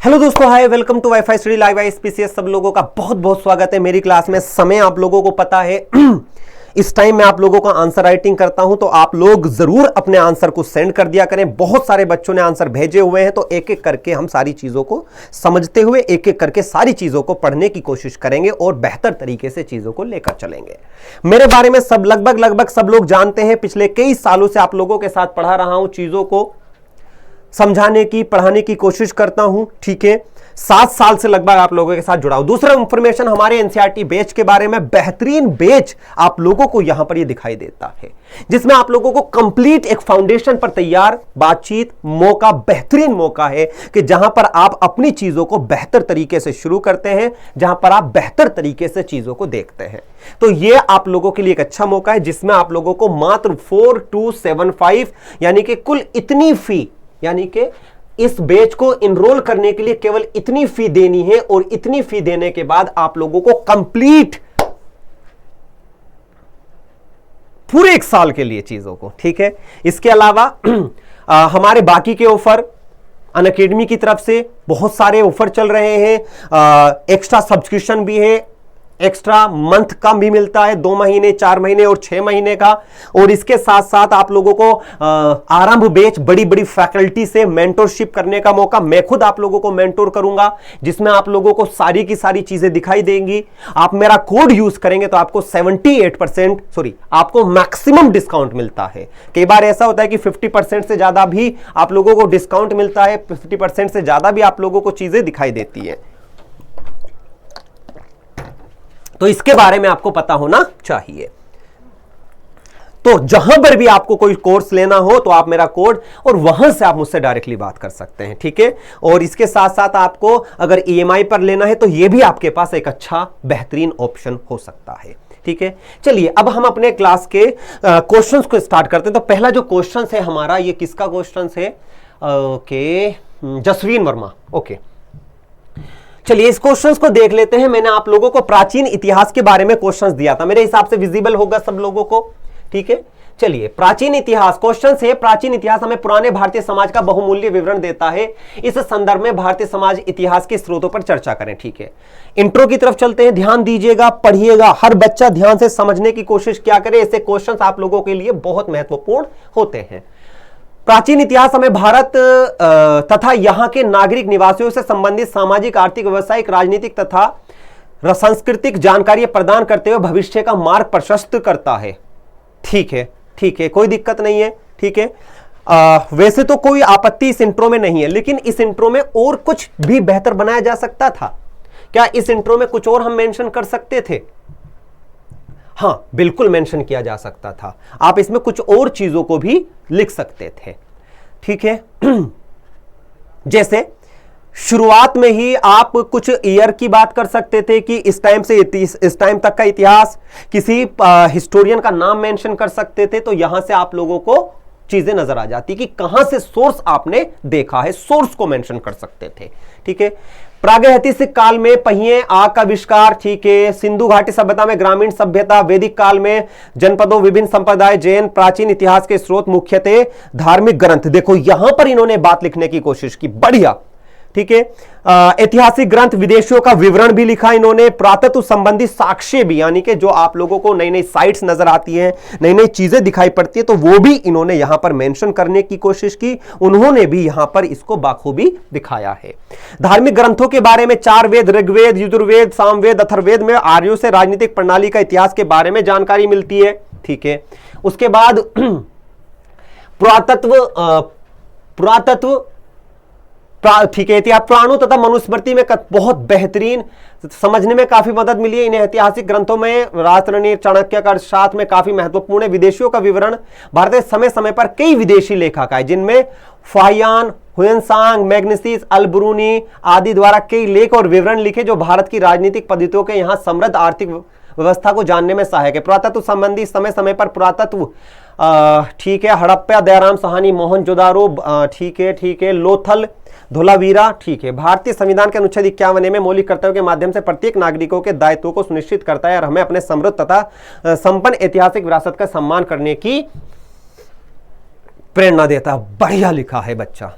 Hello दोस्तों, hi, welcome to wifi study live ISPCS. सब लोगों का बहुत बहुत स्वागत है मेरी क्लास में। समय आप लोगों को पता है इस टाइम मैं आप लोगों का आंसर राइटिंग करता हूं, तो आप लोग जरूर अपने आंसर को सेंड कर दिया करें। बहुत सारे बच्चों ने आंसर भेजे हुए हैं, तो एक एक करके हम सारी चीजों को समझते हुए एक एक करके सारी चीजों को पढ़ने की कोशिश करेंगे और बेहतर तरीके से चीजों को लेकर चलेंगे। मेरे बारे में सब लगभग सब लोग जानते हैं। पिछले कई सालों से आप लोगों के साथ पढ़ा रहा हूं, चीजों को समझाने की, पढ़ाने की कोशिश करता हूं। ठीक है, 7 साल से लगभग आप लोगों के साथ जुड़ा हूं। दूसरा इंफॉर्मेशन, हमारे एनसीईआरटी बैच के बारे में बेहतरीन बैच आप लोगों को यहां पर ये दिखाई देता है, जिसमें आप लोगों को कंप्लीट एक फाउंडेशन पर तैयार बातचीत मौका, बेहतरीन मौका है कि जहां पर आप अपनी चीजों को बेहतर तरीके से शुरू करते हैं, जहां पर आप बेहतर तरीके से चीजों को देखते हैं। तो ये आप लोगों के लिए एक अच्छा मौका है, जिसमें आप लोगों को मात्र 4275 यानी कि कुल इतनी फी, यानी कि इस बैच को इनरोल करने के लिए केवल इतनी फी देनी है, और इतनी फी देने के बाद आप लोगों को कंप्लीट पूरे 1 साल के लिए चीजों को, ठीक है। इसके अलावा हमारे बाकी के ऑफर अनअकैडमी की तरफ से बहुत सारे ऑफर चल रहे हैं। एक्स्ट्रा सब्सक्रिप्शन भी है, एक्स्ट्रा मंथ का भी मिलता है, 2 महीने, 4 महीने और 6 महीने का। और इसके साथ साथ आप लोगों को आरंभ बैच, बड़ी बड़ी फैकल्टी से मेंटरशिप करने का मौका। मैं खुद आप लोगों को मेंटोर करूंगा, जिसमें आप लोगों को सारी की सारी चीजें दिखाई देंगी। आप मेरा कोड यूज करेंगे तो आपको 78%, सॉरी, आपको मैक्सिमम डिस्काउंट मिलता है। कई बार ऐसा होता है कि 50% से ज्यादा भी आप लोगों को डिस्काउंट मिलता है, 50% से ज्यादा भी आप लोगों को चीजें दिखाई देती है। तो इसके बारे में आपको पता होना चाहिए। तो जहां पर भी आपको कोई कोर्स लेना हो तो आप मेरा कोड, और वहां से आप मुझसे डायरेक्टली बात कर सकते हैं, ठीक है। और इसके साथ साथ आपको अगर ईएमआई पर लेना है तो यह भी आपके पास एक अच्छा बेहतरीन ऑप्शन हो सकता है, ठीक है। चलिए अब हम अपने क्लास के क्वेश्चंस को स्टार्ट करते हैं। तो पहला जो क्वेश्चन है हमारा, ये किसका क्वेश्चन है? ओके, जसवीन वर्मा। ओके, चलिए इस क्वेश्चंस को देख लेते हैं। मैंने आप लोगों को प्राचीन इतिहास के बारे में क्वेश्चंस दिया था, मेरे हिसाब से विजिबल होगा सब लोगों को, ठीक है। चलिए, प्राचीन इतिहास क्वेश्चन है। प्राचीन इतिहास हमें पुराने भारतीय समाज का बहुमूल्य विवरण देता है। इस संदर्भ में भारतीय समाज इतिहास के स्रोतों पर चर्चा करें, ठीक है। इंट्रो की तरफ चलते हैं, ध्यान दीजिएगा, पढ़िएगा, हर बच्चा ध्यान से समझने की कोशिश क्या करे। ऐसे क्वेश्चन आप लोगों के लिए बहुत महत्वपूर्ण होते हैं। प्राचीन इतिहास हमें भारत तथा यहां के नागरिक निवासियों से संबंधित सामाजिक, आर्थिक, व्यावसायिक, राजनीतिक तथा सांस्कृतिक जानकारी प्रदान करते हुए भविष्य का मार्ग प्रशस्त करता है। ठीक है, ठीक है, कोई दिक्कत नहीं है, ठीक है। वैसे तो कोई आपत्ति इस इंट्रो में नहीं है, लेकिन इस इंट्रो में और कुछ भी बेहतर बनाया जा सकता था। क्या इस इंट्रो में कुछ और हम मेंशन कर सकते थे? हां, बिल्कुल मेंशन किया जा सकता था। आप इसमें कुछ और चीजों को भी लिख सकते थे, ठीक है। जैसे शुरुआत में ही आप कुछ ईयर की बात कर सकते थे कि इस टाइम से इस टाइम तक का इतिहास, किसी हिस्टोरियन का नाम मेंशन कर सकते थे। तो यहां से आप लोगों को चीजें नजर आ जाती कि कहां से सोर्स आपने देखा है, सोर्स को मेंशन कर सकते थे, ठीक है। प्रागैतिहासिक काल में पहिए, आग का आविष्कार, ठीक है। सिंधु घाटी सभ्यता में ग्रामीण सभ्यता, वैदिक काल में जनपदों, विभिन्न संप्रदाय, जैन। प्राचीन इतिहास के स्रोत मुख्यतः धार्मिक ग्रंथ। देखो यहां पर इन्होंने बात लिखने की कोशिश की, बढ़िया, ठीक है। ऐतिहासिक ग्रंथ, विदेशियों का विवरण भी लिखा इन्होंने। पुरातत्व संबंधी साक्ष्य भी, यानी कि जो आप लोगों को नई नई साइट्स नजर आती हैं, नई नई चीजें दिखाई पड़ती है, तो वो भी इन्होंने यहां पर मेंशन करने की कोशिश की। उन्होंने भी यहां पर इसको बाखूबी दिखाया है। धार्मिक ग्रंथों के बारे में 4 वेद, ऋग्वेद, यजुर्वेद, सामवेद, अथर्ववेद में आर्यों से राजनीतिक प्रणाली का इतिहास के बारे में जानकारी मिलती है, ठीक है। उसके बाद पुरातत्व, ठीक है। इतिहास, पुराणों तथा मनुस्मृति में बहुत बेहतरीन, समझने में काफी मदद मिली है। इन ऐतिहासिक ग्रंथों में राष्ट्रनीति, चाणक्य का अर्थशास्त्र में काफी महत्वपूर्ण है। विदेशियों का विवरण, भारत में समय समय पर कई विदेशी लेखक आए, जिनमें फाहियान, हुएनसांग, मैग्नेसिस, अल-बरूनी आदि द्वारा कई लेख और विवरण लिखे, जो भारत की राजनीतिक पद्धतियों के यहाँ समृद्ध आर्थिक व्यवस्था को जानने में सहायक है। पुरातत्व संबंधी समय समय पर पुरातत्व, ठीक है। हड़प्पा, दयाराम साहनी, मोहनजोदारो, ठीक है, ठीक है। लोथल, धोलावीरा, ठीक है। भारतीय संविधान के अनुच्छेद 51 में मौलिक कर्तव्यों के माध्यम से प्रत्येक नागरिकों के दायित्वों को सुनिश्चित करता है और हमें अपने समृद्ध तथा संपन्न ऐतिहासिक विरासत का सम्मान करने की प्रेरणा देता है। बढ़िया लिखा है बच्चा,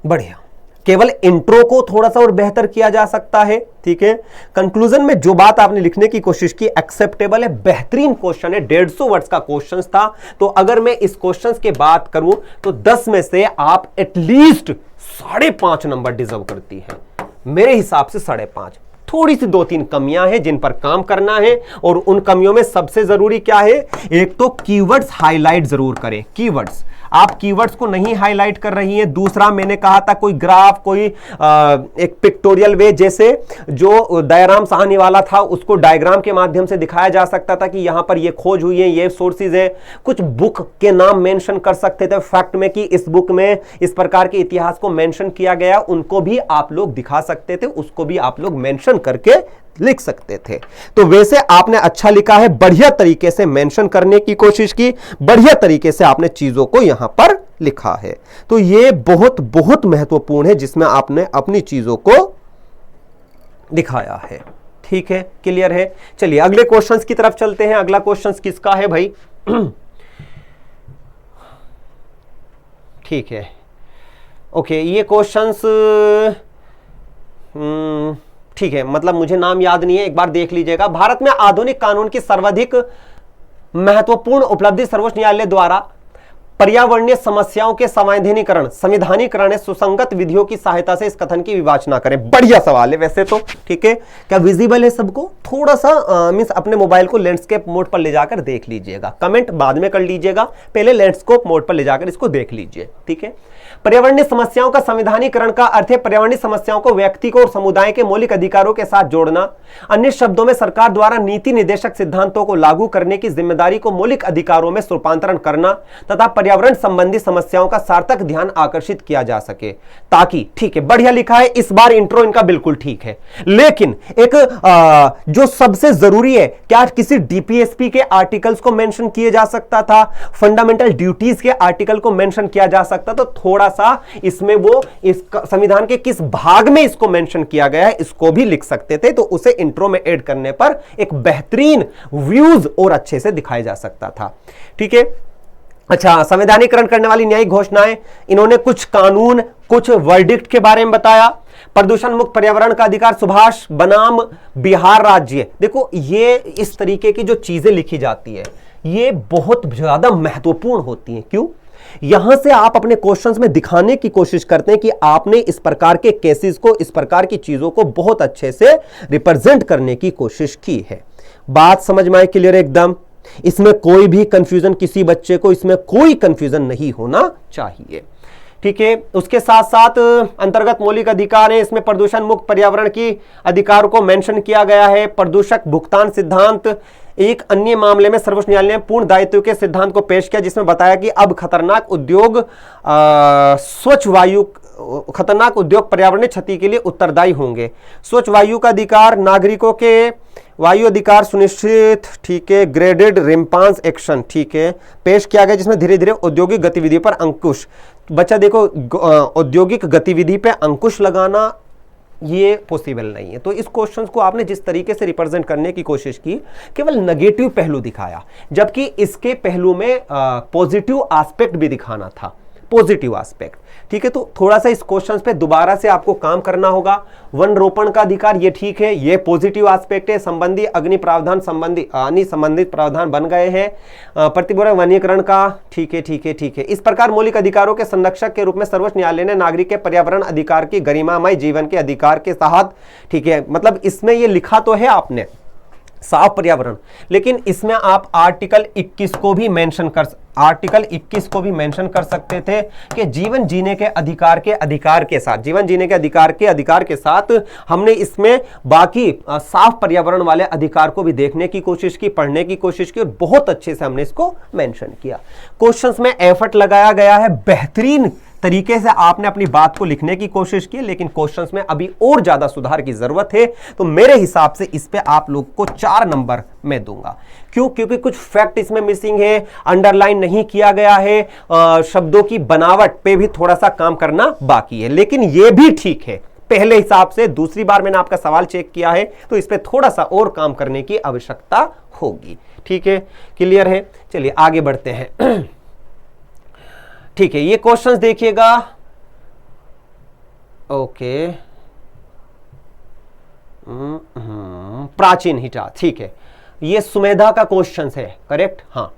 बढ़िया, केवल इंट्रो को थोड़ा सा और बेहतर किया जा सकता है। ठीक है, कंक्लूजन में जो बात आपने लिखने की कोशिश की एक्सेप्टेबल है, बेहतरीन क्वेश्चन है, 150 वर्ड्स का क्वेश्चन था। तो अगर मैं इस क्वेश्चन की बात करूं तो 10 में से आप एटलीस्ट 5.5 नंबर डिजर्व करती है, मेरे हिसाब से 5.5। थोड़ी सी 2-3 कमियां हैं जिन पर काम करना है, और उन कमियों में सबसे जरूरी क्या है, एक तो कीवर्ड्स हाईलाइट जरूर करें। कीवर्ड्स, आप कीवर्ड्स को नहीं हाईलाइट कर रही हैं। दूसरा, मैंने कहा था कोई ग्राफ, कोई एक पिक्टोरियल वे, जैसे जो दयाराम साहनी वाला था उसको डायग्राम के माध्यम से दिखाया जा सकता था कि यहां पर ये खोज हुई है, ये सोर्सेज है। कुछ बुक के नाम मेंशन कर सकते थे फैक्ट में कि इस बुक में इस प्रकार के इतिहास को मेंशन किया गया, उनको भी आप लोग दिखा सकते थे, उसको भी आप लोग मेंशन करके लिख सकते थे। तो वैसे आपने अच्छा लिखा है, बढ़िया तरीके से मेंशन करने की कोशिश की, बढ़िया तरीके से आपने चीजों को यहां पर लिखा है। तो ये बहुत बहुत महत्वपूर्ण है जिसमें आपने अपनी चीजों को दिखाया है। ठीक है, क्लियर है। चलिए अगले क्वेश्चंस की तरफ चलते हैं। अगला क्वेश्चंस किसका है भाई? ठीक है, ओके, ये क्वेश्चंस ठीक है, मतलब मुझे नाम याद नहीं है, एक बार देख लीजिएगा। भारत में आधुनिक कानून की सर्वाधिक महत्वपूर्ण उपलब्धि सर्वोच्च न्यायालय द्वारा पर्यावरणीय समस्याओं के संविधानीकरण सुसंगत विधियों की सहायता से इस कथन की विवेचना करें। बढ़िया सवाल है वैसे तो। ठीक है, क्या विजिबल है सबको? थोड़ा सा मींस अपने मोबाइल को लैंडस्केप मोड पर ले जाकर देख लीजिएगा, कमेंट बाद में कर लीजिएगा, पहले लैंडस्केप मोड पर ले जाकर इसको देख लीजिए। ठीक है, पर्यावरणीय समस्याओं का संविधानीकरण का अर्थ है पर्यावरणीय समस्याओं को व्यक्ति को और समुदाय के मौलिक अधिकारों के साथ जोड़ना। अन्य शब्दों में सरकार द्वारा नीति निर्देशक सिद्धांतों को लागू करने की जिम्मेदारी को मौलिक अधिकारों में रूपांतरण करना तथा पर्यावरण संबंधी समस्याओं का सार्थक ध्यान आकर्षित किया जा सके ताकि। ठीक है, बढ़िया लिखा है, इस बार इंट्रो इनका बिल्कुल ठीक है। लेकिन एक जो सबसे जरूरी है, क्या किसी डीपीएसपी के आर्टिकल्स को मेंशन किया जा सकता था, फंडामेंटल ड्यूटीज के आर्टिकल को मेंशन किया जा सकता, तो थोड़ा सा इसमें वो इस संविधान के किस भाग में इसको मेंशन किया गया है इसको भी लिख सकते थे, तो उसे इंट्रो में ऐड करने पर एक बेहतरीन व्यूज और अच्छे से दिखाया जा सकता था। ठीक है, अच्छा, संवैधानिकरण करने वाली न्यायिक घोषणाएं, इन्होंने कुछ कानून, कुछ वर्डिक्ट के बारे में बताया। प्रदूषण मुक्त पर्यावरण का अधिकार, सुभाष बनाम बिहार राज्य। देखो, ये इस तरीके की जो चीजें लिखी जाती है ये बहुत ज्यादा महत्वपूर्ण होती हैं। क्यों? यहां से आप अपने क्वेश्चंस में दिखाने की कोशिश करते हैं कि आपने इस प्रकार के केसेस को, इस प्रकार की चीजों को बहुत अच्छे से रिप्रेजेंट करने की कोशिश की है। बात समझ में आए? क्लियर एकदम? इसमें कोई भी कंफ्यूजन, किसी बच्चे को इसमें कोई कंफ्यूजन नहीं होना चाहिए। ठीक है, उसके साथ साथ अंतर्गत मौलिक अधिकार है, इसमें प्रदूषण मुक्त पर्यावरण की अधिकार को मेंशन किया गया है। प्रदूषक भुगतान सिद्धांत, एक अन्य मामले में सर्वोच्च न्यायालय ने पूर्ण दायित्व के सिद्धांत को पेश किया जिसमें बताया कि अब खतरनाक उद्योग पर्यावरणीय क्षति के लिए उत्तरदायी होंगे। स्वच्छ वायु का अधिकार, नागरिकों के वायु अधिकार सुनिश्चित। ठीक है, ग्रेडेड रिस्पांस एक्शन, ठीक है, पेश किया गया जिसमें धीरे धीरे औद्योगिक गतिविधि पर अंकुश। बच्चा देखो, औद्योगिक गतिविधि पे अंकुश लगाना ये पॉसिबल नहीं है। तो इस क्वेश्चन को आपने जिस तरीके से रिप्रेजेंट करने की कोशिश की, केवल नेगेटिव पहलू दिखाया, जबकि इसके पहलू में पॉजिटिव एस्पेक्ट भी दिखाना था, पॉजिटिव एस्पेक्ट। ठीक है, तो थोड़ा सा इस क्वेश्चन पे दोबारा से आपको काम करना होगा। वन रोपण का अधिकार, ये ठीक है, ये पॉजिटिव एस्पेक्ट है। संबंधी अग्नि प्रावधान संबंधित प्रावधान बन गए हैं। प्रतिपूरक वनीकरण का, ठीक है ठीक है ठीक है। इस प्रकार मौलिक अधिकारों के संरक्षक के रूप में सर्वोच्च न्यायालय ने नागरिक के पर्यावरण अधिकार की गरिमामय जीवन के अधिकार के साथ, ठीक है, मतलब इसमें ये लिखा तो है आपने साफ पर्यावरण, लेकिन इसमें आप आर्टिकल 21 को भी मेंशन कर सकते थे कि जीवन जीने के अधिकार के साथ, जीवन जीने के अधिकार के साथ हमने इसमें बाकी साफ पर्यावरण वाले अधिकार को भी देखने की कोशिश की, पढ़ने की कोशिश की, और बहुत अच्छे से हमने इसको मेंशन किया। क्वेश्चंस में एफर्ट लगाया गया है, बेहतरीन तरीके से आपने अपनी बात को लिखने की कोशिश की, लेकिन क्वेश्चंस में अभी और ज्यादा सुधार की जरूरत है। तो मेरे हिसाब से इस पे आप लोग को 4 नंबर मैं दूंगा। क्यों? क्योंकि कुछ फैक्ट इसमें मिसिंग है, अंडरलाइन नहीं किया गया है, शब्दों की बनावट पे भी थोड़ा सा काम करना बाकी है, लेकिन यह भी ठीक है पहले हिसाब से। दूसरी बार मैंने आपका सवाल चेक किया है, तो इस पे थोड़ा सा और काम करने की आवश्यकता होगी। ठीक है, क्लियर है? चलिए आगे बढ़ते हैं। ठीक है, ये क्वेश्चंस देखिएगा। ओके, प्राचीन इतिहास, ठीक है, ये सुमेधा का क्वेश्चन है, करेक्ट। हाँ,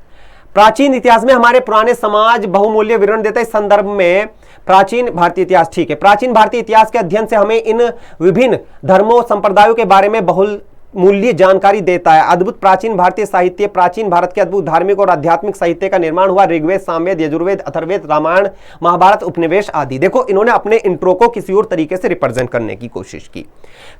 प्राचीन इतिहास में हमारे पुराने समाज बहुमूल्य विवरण देता है। इस संदर्भ में प्राचीन भारतीय इतिहास, ठीक है, प्राचीन भारतीय इतिहास के अध्ययन से हमें इन विभिन्न धर्मों संप्रदायों के बारे में बहुल मूल्य जानकारी देता है। अद्भुत प्राचीन भारतीय साहित्य, प्राचीन भारत के अद्भुत धार्मिक और आध्यात्मिक साहित्य का निर्माण हुआ। ऋग्वेद, सामवेद, यजुर्वेद, अथर्ववेद, रामायण, महाभारत, उपनिवेश आदि। देखो, इन्होंने अपने इंट्रो को किसी और तरीके से रिप्रेजेंट करने की कोशिश की।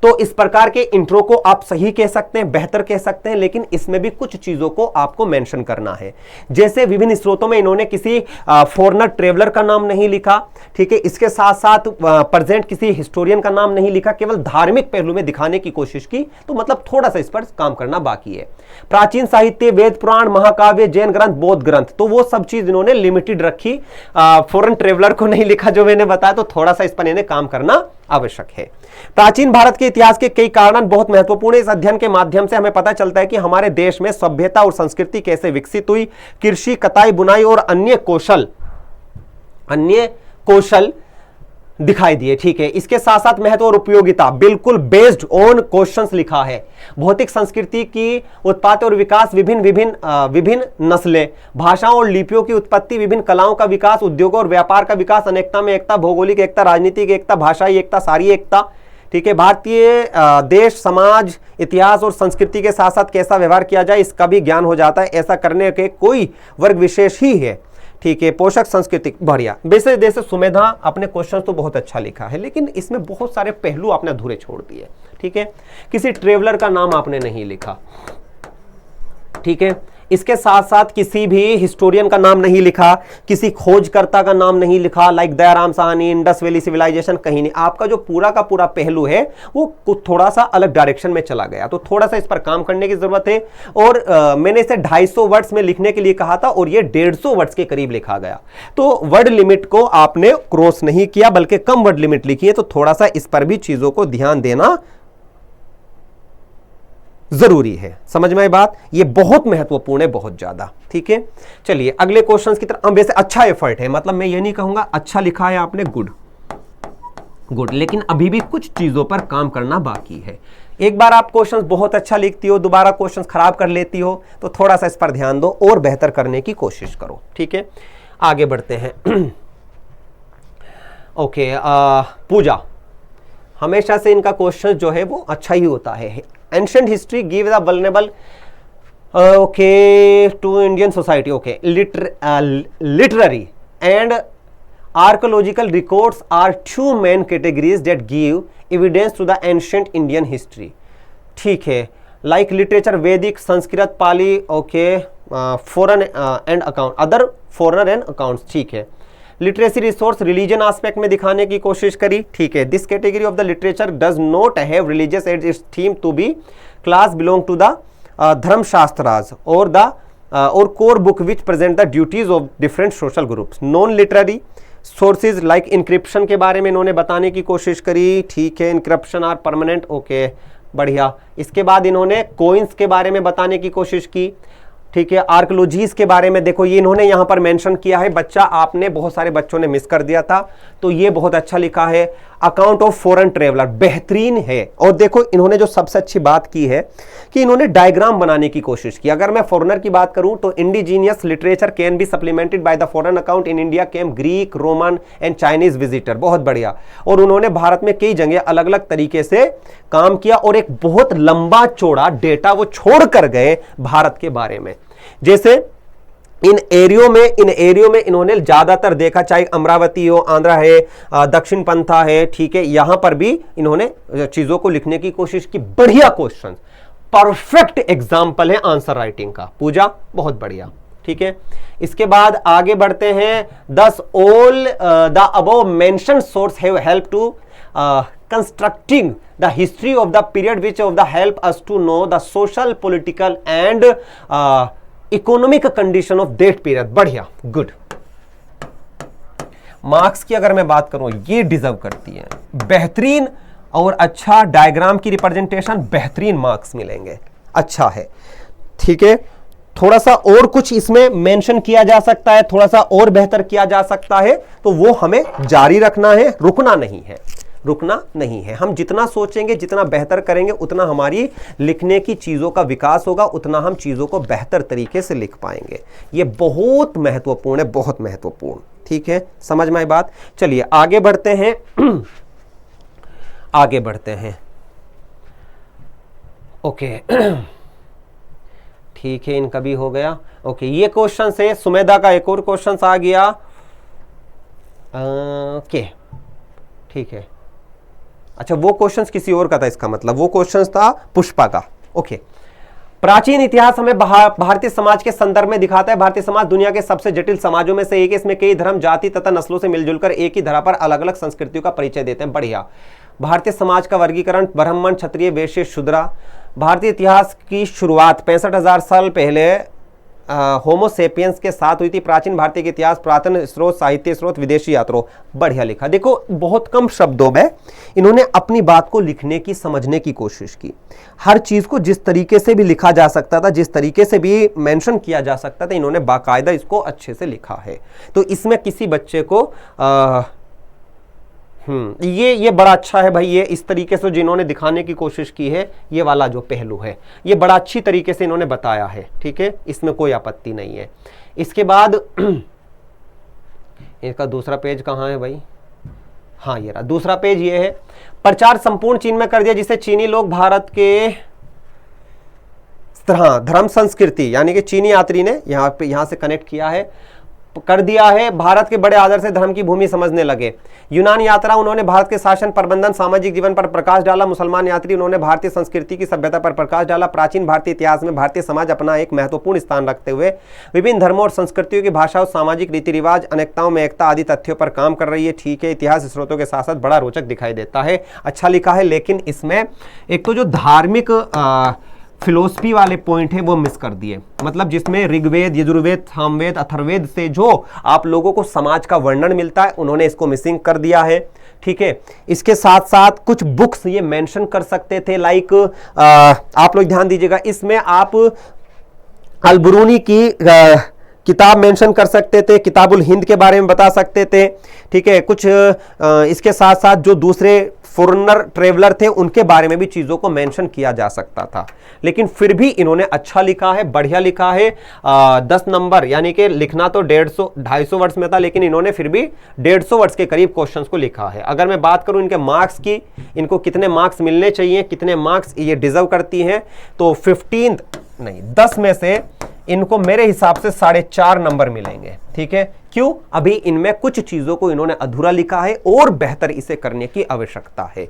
तो इस प्रकार के इंट्रो को आप सही कह सकते हैं, बेहतर कह सकते हैं, लेकिन इसमें भी कुछ चीजों को आपको मेंशन करना है। जैसे विभिन्न स्रोतों में इन्होंने किसी फॉरेनर ट्रेवलर का नाम नहीं लिखा, ठीक है, इसके साथ साथ प्रेजेंट किसी हिस्टोरियन का नाम नहीं लिखा, केवल धार्मिक पहलू में दिखाने की कोशिश की। तो मतलब थोड़ा सा इस पर काम करना बाकी है। प्राचीन साहित्य, वेद पुराण, महाकाव्य, जैन ग्रंथ, बौद्ध ग्रंथ, तो वो सब चीज इन्होंने लिमिटेड रखी, फॉरेन ट्रेवलर को नहीं लिखा जो मैंने बताया। तो थोड़ा सा इस पर इन्हें काम करना आवश्यक है। प्राचीन भारत के इतिहास के कई कारण बहुत महत्वपूर्ण है। इस अध्ययन के माध्यम से हमें पता चलता है कि हमारे देश में सभ्यता और संस्कृति कैसे विकसित हुई। कृषि, कताई, बुनाई और अन्य कौशल दिखाई दिए, ठीक है। इसके साथ साथ महत्व और उपयोगिता बिल्कुल बेस्ड ऑन क्वेश्चंस लिखा है। भौतिक संस्कृति की उत्पत्ति और विकास, विभिन्न नस्लें, भाषाओं और लिपियों की उत्पत्ति, विभिन्न कलाओं का विकास, उद्योगों और व्यापार का विकास, अनेकता में एकता, भौगोलिक एकता, राजनीतिक एकता, भाषाई एकता, सारी एकता, ठीक है। भारतीय देश, समाज, इतिहास और संस्कृति के साथ साथ कैसा व्यवहार किया जाए इसका भी ज्ञान हो जाता है। ऐसा करने के कोई वर्ग विशेष ही है, ठीक है। पोषक संस्कृति, बढ़िया। जैसे सुमेधा अपने क्वेश्चन तो बहुत अच्छा लिखा है, लेकिन इसमें बहुत सारे पहलू आपने अधूरे छोड़ दिए, ठीक है। किसी ट्रेवलर का नाम आपने नहीं लिखा, ठीक है। इसके साथ साथ किसी भी हिस्टोरियन का नाम नहीं लिखा, किसी खोजकर्ता का नाम नहीं लिखा, like Dayaram Sahni, Indus valley civilisation, कहीं नहीं। आपका जो पूरा का पूरा पहलू है वो थोड़ा सा अलग डायरेक्शन में चला गया। तो थोड़ा सा इस पर काम करने की जरूरत है। और मैंने इसे 250 वर्ड्स में लिखने के लिए कहा था और ये 150 वर्ड्स के करीब लिखा गया। तो वर्ड लिमिट को आपने क्रॉस नहीं किया, बल्कि कम वर्ड लिमिट लिखी है। तो थोड़ा सा इस पर भी चीजों को ध्यान देना जरूरी है। समझ में आई बात? ये बहुत महत्वपूर्ण है, बहुत ज्यादा, ठीक है। चलिए अगले क्वेश्चंस की तरफ। वैसे अच्छा एफर्ट है, मतलब मैं ये नहीं कहूंगा अच्छा लिखा है आपने, गुड, लेकिन अभी भी कुछ चीजों पर काम करना बाकी है। एक बार आप क्वेश्चंस बहुत अच्छा लिखती हो, दोबारा क्वेश्चंस खराब कर लेती हो, तो थोड़ा सा इस पर ध्यान दो और बेहतर करने की कोशिश करो, ठीक है। आगे बढ़ते हैं। ओके, पूजा, हमेशा से इनका क्वेश्चन जो है वो अच्छा ही होता है। Ancient history give the vulnerable to Indian society. Okay, literary and archaeological records are two main categories that give evidence to the ancient Indian history. ठीक है, like literature, Vedic, Sanskrit, Pali, okay, foreign and account, other foreigner and accounts, ठीक है। Literacy resource religion aspect में दिखाने की कोशिश करी, ठीक है। This category of the literature does not have religious as its theme to be class belong to the Dharmashastras और core book which present the duties of different social groups. Non literary sources like inscription के बारे में इन्होंने बताने की कोशिश करी, ठीक है। इंक्रिप्शन आर परमानेंट, ओके, बढ़िया। इसके बाद इन्होंने कोइंस के बारे में बताने की कोशिश की, ठीक है। आर्कियोलॉजीज के बारे में देखो, ये इन्होंने यहां पर मेंशन किया है, बच्चा आपने बहुत सारे बच्चों ने मिस कर दिया था, तो ये बहुत अच्छा लिखा है। अकाउंट ऑफ फॉरेन ट्रेवलर बेहतरीन है। और देखो इन्होंने जो सबसे अच्छी बात की है कि इन्होंने डायग्राम बनाने की कोशिश की। अगर मैं फॉरेनर की बात करूं तो indigenous literature can be supplemented by the foreign account in India came Greek, Roman and Chinese visitor, बहुत बढ़िया। और उन्होंने भारत में कई जगह अलग अलग तरीके से काम किया और एक बहुत लंबा चौड़ा डेटा वो छोड़ कर गए भारत के बारे में। जैसे इन एरियो में इन्होंने ज्यादातर देखा, चाहे अमरावती हो, आंध्रा है, दक्षिण पंथा है, ठीक है, यहां पर भी इन्होंने चीजों को लिखने की कोशिश की। बढ़िया क्वेश्चन, परफेक्ट एग्जाम्पल है आंसर राइटिंग का। पूजा बहुत बढ़िया, ठीक है। इसके बाद आगे बढ़ते हैं। Thus all the above mentioned source have help to constructing the history of the period which of the help us to know the social, political and economic condition of that period. बढ़िया, good. Marks की अगर मैं बात करूं, ये deserve करती है बेहतरीन और अच्छा डायग्राम की रिप्रेजेंटेशन, बेहतरीन मार्क्स मिलेंगे, अच्छा है, ठीक है। थोड़ा सा और कुछ इसमें मेंशन किया जा सकता है, थोड़ा सा और बेहतर किया जा सकता है, तो वो हमें जारी रखना है, रुकना नहीं है। रुकना नहीं है। हम जितना सोचेंगे, जितना बेहतर करेंगे, उतना हमारी लिखने की चीज़ों का विकास होगा, उतना हम चीज़ों को बेहतर तरीके से लिख पाएंगे। ये बहुत महत्वपूर्ण है, बहुत महत्वपूर्ण। ठीक है, समझ में आई बात। चलिए आगे बढ़ते हैं आगे बढ़ते हैं। ओके ठीक है, इनका भी हो गया। ओके, ये क्वेश्चन से सुमेधा का एक और क्वेश्चन आ गया। ओके ठीक है, अच्छा वो क्वेश्चन किसी और का था, इसका मतलब वो क्वेश्चन था पुष्पा का। ओके, प्राचीन इतिहास हमें भारतीय समाज के संदर्भ में दिखाता है। भारतीय समाज दुनिया के सबसे जटिल समाजों में से एक है। इसमें कई धर्म, जाति तथा नस्लों से मिलजुल कर एक ही धरा पर अलग अलग संस्कृतियों का परिचय देते हैं। बढ़िया। भारतीय समाज का वर्गीकरण ब्राह्मण, क्षत्रिय, वैश्य, शूद्रा। भारतीय इतिहास की शुरुआत 65,000 साल पहले होमोसेपियंस के साथ हुई थी। प्राचीन भारतीय के इतिहास, पुरातन स्रोत, साहित्य स्रोत, विदेशी यात्रों। बढ़िया लिखा। देखो बहुत कम शब्दों में इन्होंने अपनी बात को लिखने की, समझने की कोशिश की। हर चीज को जिस तरीके से भी लिखा जा सकता था, जिस तरीके से भी मेंशन किया जा सकता था, इन्होंने बाकायदा इसको अच्छे से लिखा है। तो इसमें किसी बच्चे को ये बड़ा अच्छा है भाई। ये इस तरीके से जिन्होंने दिखाने की कोशिश की है, ये वाला जो पहलू है, ये बड़ा अच्छी तरीके से इन्होंने बताया है। ठीक है, इसमें कोई आपत्ति नहीं है। इसके बाद इसका दूसरा पेज कहाँ है भाई? हाँ ये रहा दूसरा पेज। ये है प्रचार संपूर्ण चीन में कर दिया, जिसे चीनी लोग भारत के धर्म संस्कृति, यानी कि चीनी यात्री ने यहां से कनेक्ट किया है, कर दिया है। भारत के बड़े आदर से धर्म की भूमि समझने लगे। यूनान यात्रा, उन्होंने भारत के शासन, प्रबंधन, सामाजिक जीवन पर प्रकाश डाला। मुसलमान यात्री, उन्होंने भारतीय संस्कृति की सभ्यता पर प्रकाश डाला। प्राचीन भारतीय इतिहास में भारतीय समाज अपना एक महत्वपूर्ण स्थान रखते हुए विभिन्न धर्मों और संस्कृतियों की भाषा और सामाजिक रीति रिवाज, अनेकताओं में एकता आदि तथ्यों पर काम कर रही है। ठीक है, इतिहास स्रोतों के साथ साथ बड़ा रोचक दिखाई देता है, अच्छा लिखा है। लेकिन इसमें एक तो जो धार्मिक फिलोसफी वाले पॉइंट है वो मिस कर दिए। मतलब जिसमें ऋग्वेद, यजुर्वेद, सामवेद, अथर्ववेद से जो आप लोगों को समाज का वर्णन मिलता है, उन्होंने इसको मिसिंग कर दिया है। ठीक है, इसके साथ साथ कुछ बुक्स ये मेंशन कर सकते थे, लाइक आप लोग ध्यान दीजिएगा, इसमें आप अलबरूनी की किताब मेंशन कर सकते थे, किताबुल हिंद के बारे में बता सकते थे। ठीक है, कुछ इसके साथ साथ जो दूसरे फॉरेनर ट्रेवलर थे उनके बारे में भी चीजों को मेंशन किया जा सकता था। लेकिन फिर भी इन्होंने अच्छा लिखा है, बढ़िया लिखा है। 10 नंबर, यानी कि लिखना तो 150-250 वर्ड्स में था, लेकिन इन्होंने फिर भी 150 वर्ड्स के करीब क्वेश्चंस को लिखा है। अगर मैं बात करूं इनके मार्क्स की, इनको कितने मार्क्स मिलने चाहिए, कितने मार्क्स ये डिजर्व करती हैं, तो 10 में से इनको मेरे हिसाब से 4.5 नंबर मिलेंगे। ठीक है, क्यों? अभी इनमें कुछ चीजों को इन्होंने अधूरा लिखा है और बेहतर इसे करने की आवश्यकता है।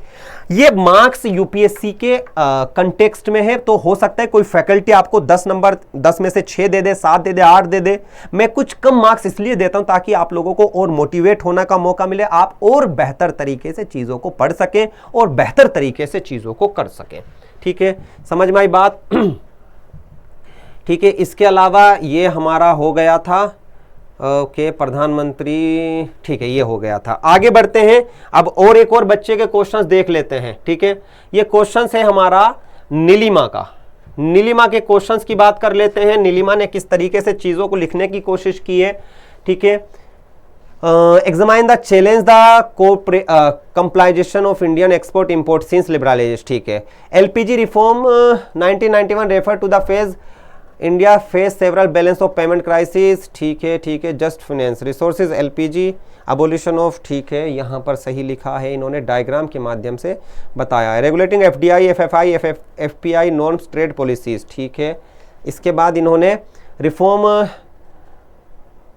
ये मार्क्स यूपीएससी के कंटेक्स्ट में है, तो हो सकता है कोई फैकल्टी आपको 10 नंबर, 10 में से 6 दे दे, 7 दे दे, 8 दे दे। मैं कुछ कम मार्क्स इसलिए देता हूं ताकि आप लोगों को और मोटिवेट होने का मौका मिले, आप और बेहतर तरीके से चीजों को पढ़ सकें और बेहतर तरीके से चीजों को कर सकें। ठीक है, समझ में आई बात? ठीक है, इसके अलावा ये हमारा हो गया था। ओके, प्रधानमंत्री, ठीक है, ये हो गया था। आगे बढ़ते हैं, अब और एक और बच्चे के क्वेश्चंस देख लेते हैं। ठीक है, ये क्वेश्चंस है हमारा नीलिमा का। नीलिमा के क्वेश्चंस की बात कर लेते हैं। नीलिमा ने किस तरीके से चीजों को लिखने की कोशिश की है। ठीक है, examine the challenge the complication of Indian export import since liberalisation. ठीक है, LPG reform 1991 refer to the phase India face several balance of payment crisis. ठीक है, just finance resources, LPG, abolition of. ठीक है, यहाँ पर सही लिखा है, इन्होंने डायग्राम के माध्यम से बताया है। Regulating FDI, FFI, FPI norms, trade policies. ठीक है, इसके बाद इन्होंने reform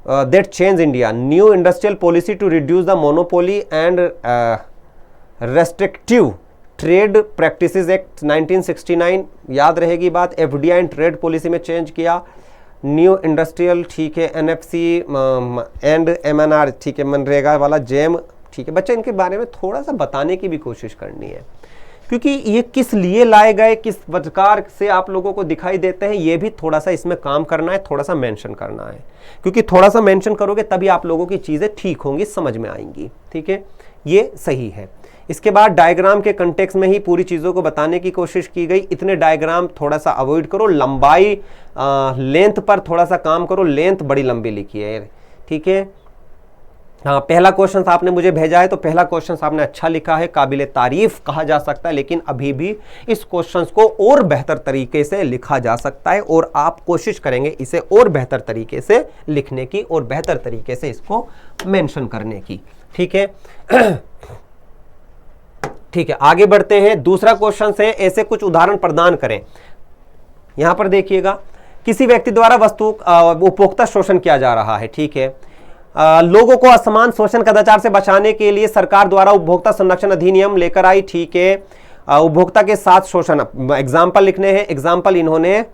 that change India, new industrial policy to reduce the monopoly and restrictive trade practices act 1969, याद रहेगी बात। एफडीआई एंड ट्रेड पॉलिसी में चेंज किया। न्यू इंडस्ट्रियल, ठीक है, एनएफसी एंड एमएनआर, ठीक है, मनरेगा वाला जेम। ठीक है, बच्चे इनके बारे में थोड़ा सा बताने की भी कोशिश करनी है, क्योंकि ये किस लिए लाए गए, किस प्रकार से आप लोगों को दिखाई देते हैं, ये भी थोड़ा सा इसमें काम करना है, थोड़ा सा मेंशन करना है, क्योंकि थोड़ा सा मेंशन करोगे तभी आप लोगों की चीज़ें ठीक होंगी, समझ में आएंगी। ठीक है, ये सही है। इसके बाद डायग्राम के कंटेक्स्ट में ही पूरी चीज़ों को बताने की कोशिश की गई। इतने डायग्राम थोड़ा सा अवॉइड करो, लंबाई लेंथ पर थोड़ा सा काम करो, लेंथ बड़ी लंबी लिखी है। ठीक है, हाँ, पहला क्वेश्चन आपने मुझे भेजा है तो पहला क्वेश्चन आपने अच्छा लिखा है, काबिले तारीफ कहा जा सकता है, लेकिन अभी भी इस क्वेश्चन को और बेहतर तरीके से लिखा जा सकता है और आप कोशिश करेंगे इसे और बेहतर तरीके से लिखने की और बेहतर तरीके से इसको मेंशन करने की। ठीक है ठीक है, आगे बढ़ते हैं। दूसरा क्वेश्चन है, ऐसे कुछ उदाहरण प्रदान करें। यहां पर देखिएगा, किसी व्यक्ति द्वारा वस्तु उपभोक्ता शोषण किया जा रहा है। ठीक है, लोगों को असमान शोषण कदाचार से बचाने के लिए सरकार द्वारा उपभोक्ता संरक्षण अधिनियम लेकर आई। ठीक है, उपभोक्ता के साथ शोषण, एग्जाम्पल लिखने हैं। एग्जाम्पल इन्होंने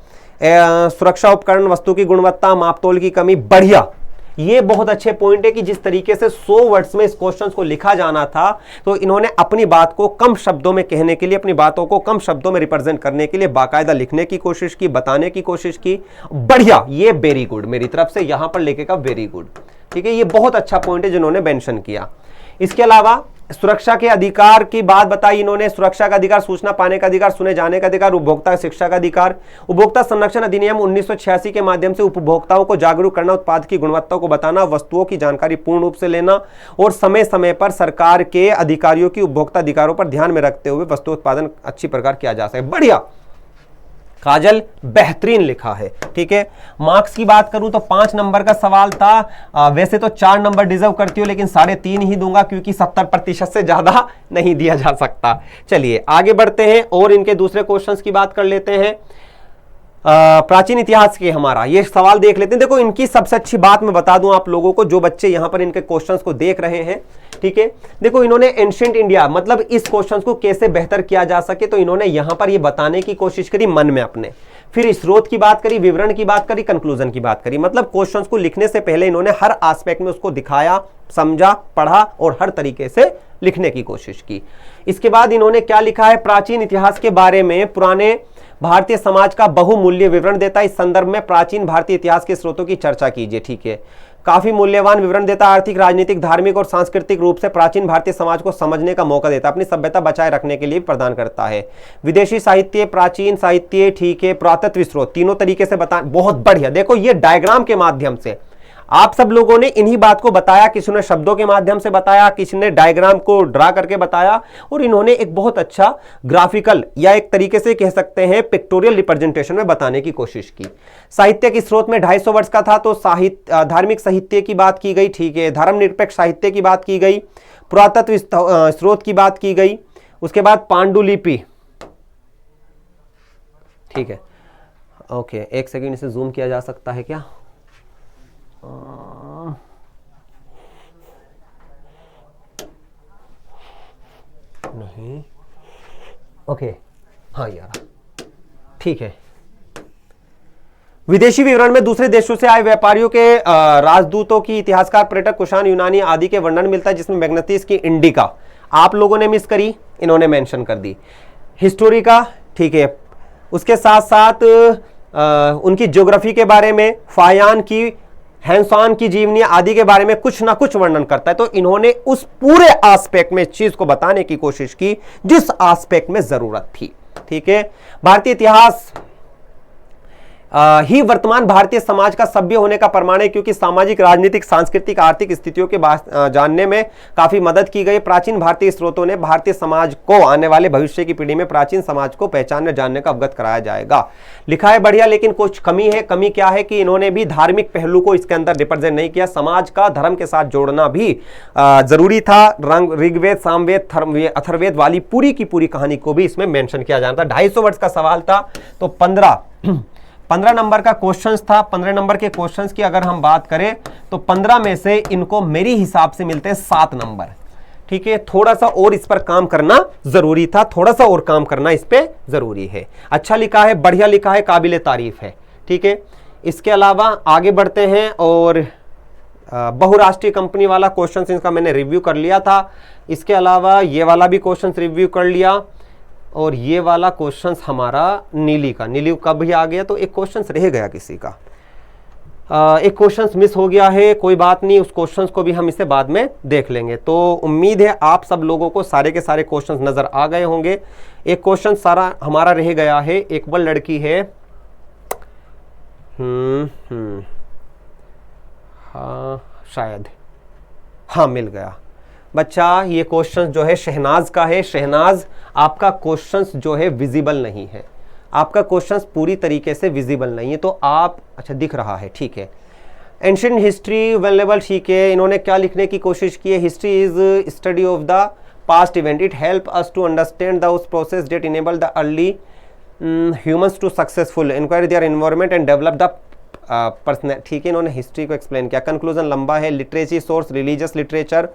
सुरक्षा उपकरण, वस्तु की गुणवत्ता, मापतोल की कमी। बढ़िया, ये बहुत अच्छे पॉइंट है कि जिस तरीके से 100 वर्ड्स में इस क्वेश्चन को लिखा जाना था, तो इन्होंने अपनी बात को कम शब्दों में कहने के लिए, अपनी बातों को कम शब्दों में रिप्रेजेंट करने के लिए बाकायदा लिखने की कोशिश की, बताने की कोशिश की। बढ़िया, ये वेरी गुड मेरी तरफ से यहां पर लिखेगा, वेरी गुड। ठीक है, ये बहुत अच्छा पॉइंट है जिन्होंने मेंशन किया। इसके अलावा सुरक्षा के अधिकार की बात बताई इन्होंने। सुरक्षा का अधिकार, सूचना पाने का अधिकार, सुने जाने का अधिकार, उपभोक्ता शिक्षा का अधिकार। उपभोक्ता संरक्षण अधिनियम 1986 के माध्यम से उपभोक्ताओं को जागरूक करना, उत्पाद की गुणवत्ता को बताना, वस्तुओं की जानकारी पूर्ण रूप से लेना और समय समय पर सरकार के अधिकारियों की उपभोक्ता अधिकारों पर ध्यान में रखते हुए वस्तु उत्पादन अच्छी प्रकार किया जा सके। बढ़िया काजल, बेहतरीन लिखा है। ठीक है, मार्क्स की बात करूं तो 5 नंबर का सवाल था। वैसे तो 4 नंबर डिजर्व करती हो, लेकिन 3.5 ही दूंगा क्योंकि 70% से ज्यादा नहीं दिया जा सकता। चलिए आगे बढ़ते हैं और इनके दूसरे क्वेश्चंस की बात कर लेते हैं। प्राचीन इतिहास के हमारा ये सवाल देख लेते हैं। देखो, इनकी सबसे अच्छी बात मैं बता दूं आप लोगों को, जो बच्चे यहां पर इनके क्वेश्चंस को देख रहे हैं। ठीक है, देखो इन्होंने एंशिएंट इंडिया, मतलब इस क्वेश्चन को कैसे बेहतर किया जा सके, तो इन्होंने यहां पर ये बताने की कोशिश करी मन में अपने। फिर स्रोत की बात करी, विवरण की बात करी, कंक्लूजन की बात करी। मतलब क्वेश्चंस को लिखने से पहले इन्होंने हर एस्पेक्ट में उसको दिखाया, समझा, पढ़ा और हर तरीके से लिखने की कोशिश की। इसके बाद इन्होंने क्या लिखा है, प्राचीन इतिहास के बारे में पुराने भारतीय समाज का बहुमूल्य विवरण देता है। इस संदर्भ में प्राचीन भारतीय इतिहास के स्रोतों की चर्चा कीजिए। ठीक है, काफी मूल्यवान विवरण देता है। आर्थिक, राजनीतिक, धार्मिक और सांस्कृतिक रूप से प्राचीन भारतीय समाज को समझने का मौका देता है। अपनी सभ्यता बचाए रखने के लिए प्रदान करता है। विदेशी साहित्य, प्राचीन साहित्य, ठीक है, पुरातत्व स्रोत, तीनों तरीके से बता। बहुत बढ़िया, देखो ये डायग्राम के माध्यम से आप सब लोगों ने इन्हीं बात को बताया। किसी ने शब्दों के माध्यम से बताया, किसी ने डायग्राम को ड्रा करके बताया, और इन्होंने एक बहुत अच्छा ग्राफिकल या एक तरीके से कह सकते हैं पिक्टोरियल रिप्रेजेंटेशन में बताने की कोशिश की। साहित्य के स्रोत में 250 वर्ष का था, तो साहित्य, धार्मिक साहित्य की बात की गई। ठीक है, धर्मनिरपेक्ष साहित्य की बात की गई, पुरातत्व स्रोत की बात की गई। उसके बाद पांडुलिपि। ठीक है, ओके, एक सेकेंड, इसे जूम किया जा सकता है क्या? नहीं, ओके, हाँ यार, ठीक है। विदेशी विवरण में दूसरे देशों से आए व्यापारियों के, राजदूतों की, इतिहासकार, पर्यटक, कुषाण, यूनानी आदि के वर्णन मिलता है, जिसमें मैग्नेटिस की इंडिका आप लोगों ने मिस करी, इन्होंने मेंशन कर दी। हिस्टोरी का, ठीक है, उसके साथ साथ उनकी ज्योग्राफी के बारे में, फायान की, हैंसान की जीवनी आदि के बारे में कुछ ना कुछ वर्णन करता है। तो इन्होंने उस पूरे एस्पेक्ट में इस चीज को बताने की कोशिश की जिस एस्पेक्ट में जरूरत थी। ठीक है, भारतीय इतिहास ही वर्तमान भारतीय समाज का सभ्य होने का प्रमाण है, क्योंकि सामाजिक, राजनीतिक, सांस्कृतिक, आर्थिक स्थितियों के जानने में काफी मदद की गई। प्राचीन भारतीय स्रोतों ने भारतीय समाज को आने वाले भविष्य की पीढ़ी में प्राचीन समाज को पहचानने, जानने का अवगत कराया जाएगा। लिखा है बढ़िया, लेकिन कुछ कमी है। कमी क्या है कि इन्होंने भी धार्मिक पहलू को इसके अंदर रिप्रेजेंट नहीं किया। समाज का धर्म के साथ जोड़ना भी जरूरी था। ऋग्वेद, सामवेद, अथर्ववेद वाली पूरी की पूरी कहानी को भी इसमें मेंशन किया जाना था। 250 वर्ष का सवाल था, तो 15 नंबर का क्वेश्चंस था। 15 नंबर के क्वेश्चंस की अगर हम बात करें तो 15 में से इनको मेरी हिसाब से मिलते हैं 7 नंबर। ठीक है, थोड़ा सा और इस पर काम करना जरूरी था, थोड़ा सा और काम करना इस पे जरूरी है। अच्छा लिखा है, बढ़िया लिखा है, काबिले तारीफ है। ठीक है, इसके अलावा आगे बढ़ते हैं और बहुराष्ट्रीय कंपनी वाला क्वेश्चन इनका मैंने रिव्यू कर लिया था। इसके अलावा ये वाला भी क्वेश्चन रिव्यू कर लिया, और ये वाला क्वेश्चन हमारा नीली का भी आ गया। तो एक क्वेश्चन रह गया किसी का, एक क्वेश्चन मिस हो गया है, कोई बात नहीं, उस क्वेश्चन को भी हम इसे बाद में देख लेंगे। तो उम्मीद है आप सब लोगों को सारे के सारे क्वेश्चन नजर आ गए होंगे। एक क्वेश्चन सारा हमारा रह गया है, एक बल लड़की है, हाँ शायद, हाँ मिल गया बच्चा। ये क्वेश्चन जो है शहनाज का है। शहनाज आपका क्वेश्चन जो है विजिबल नहीं है, आपका क्वेश्चन पूरी तरीके से विजिबल नहीं है, तो आप अच्छा दिख रहा है, ठीक है। एंशिएंट हिस्ट्री वेलेबल, ठीक है। इन्होंने क्या लिखने की कोशिश की है, history is study of the past event, it help us to understand the process that enable the early humans to successful inquiry their environment and develop the personal, ठीक है। इन्होंने हिस्ट्री को एक्सप्लेन किया। कंक्लूजन लंबा है। Literature source religious literature,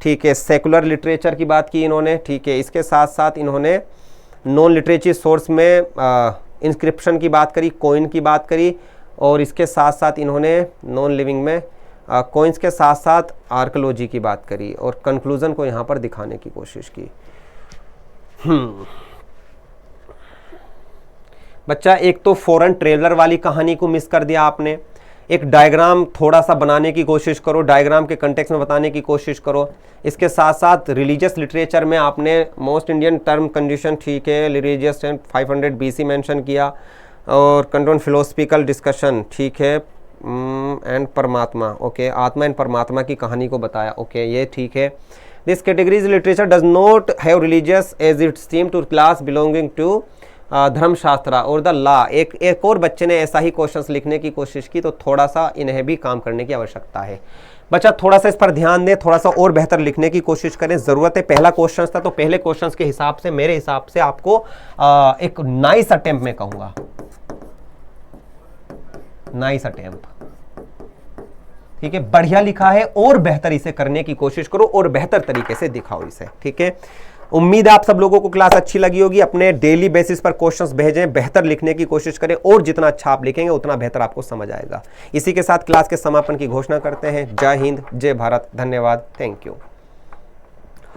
ठीक है। Secular literature की बात की इन्होंने, ठीक है। इसके साथ साथ इन्होंने नॉन लिटरेचर सोर्स में इंस्क्रिप्शन की बात करी, कॉइन की बात करी, और इसके साथ साथ इन्होंने नॉन लिविंग में कॉइन्स के साथ साथ आर्कोलॉजी की बात करी, और कंक्लूजन को यहाँ पर दिखाने की कोशिश की। बच्चा एक तो फॉरेन ट्रेवलर वाली कहानी को मिस कर दिया आपने। एक डायग्राम थोड़ा सा बनाने की कोशिश करो, डायग्राम के कंटेक्स्ट में बताने की कोशिश करो। इसके साथ साथ रिलीजियस लिटरेचर में आपने मोस्ट इंडियन टर्म कंडीशन, ठीक है, रिलीजियस 500 BC मेंशन किया, और कंट्रोल फिलोसफिकल डिस्कशन, ठीक है, एंड परमात्मा, ओके, आत्मा एंड परमात्मा की कहानी को बताया, ओके, ये ठीक है। This categories literature does not have religious as it seem to class belonging to Dharmashastra और द लॉ। एक और बच्चे ने ऐसा ही क्वेश्चंस लिखने की कोशिश की, तो थोड़ा सा इन्हें भी काम करने की आवश्यकता है। बच्चा थोड़ा सा इस पर ध्यान दें, थोड़ा सा और बेहतर लिखने की कोशिश करें, ज़रूरत है। पहला क्वेश्चन था, तो पहले क्वेश्चंस के हिसाब से मेरे हिसाब से आपको एक नाइस अटेम्प्ट में कहूँगा, नाइस अटेम्प्ट, ठीक है, बढ़िया लिखा है, और बेहतर इसे करने की कोशिश करो और बेहतर तरीके से दिखाओ इसे, ठीक है। उम्मीद है आप सब लोगों को क्लास अच्छी लगी होगी। अपने डेली बेसिस पर क्वेश्चंस भेजें, बेहतर लिखने की कोशिश करें, और जितना अच्छा आप लिखेंगे उतना बेहतर आपको समझ आएगा। इसी के साथ क्लास के समापन की घोषणा करते हैं। जय हिंद, जय भारत, धन्यवाद, थैंक यू।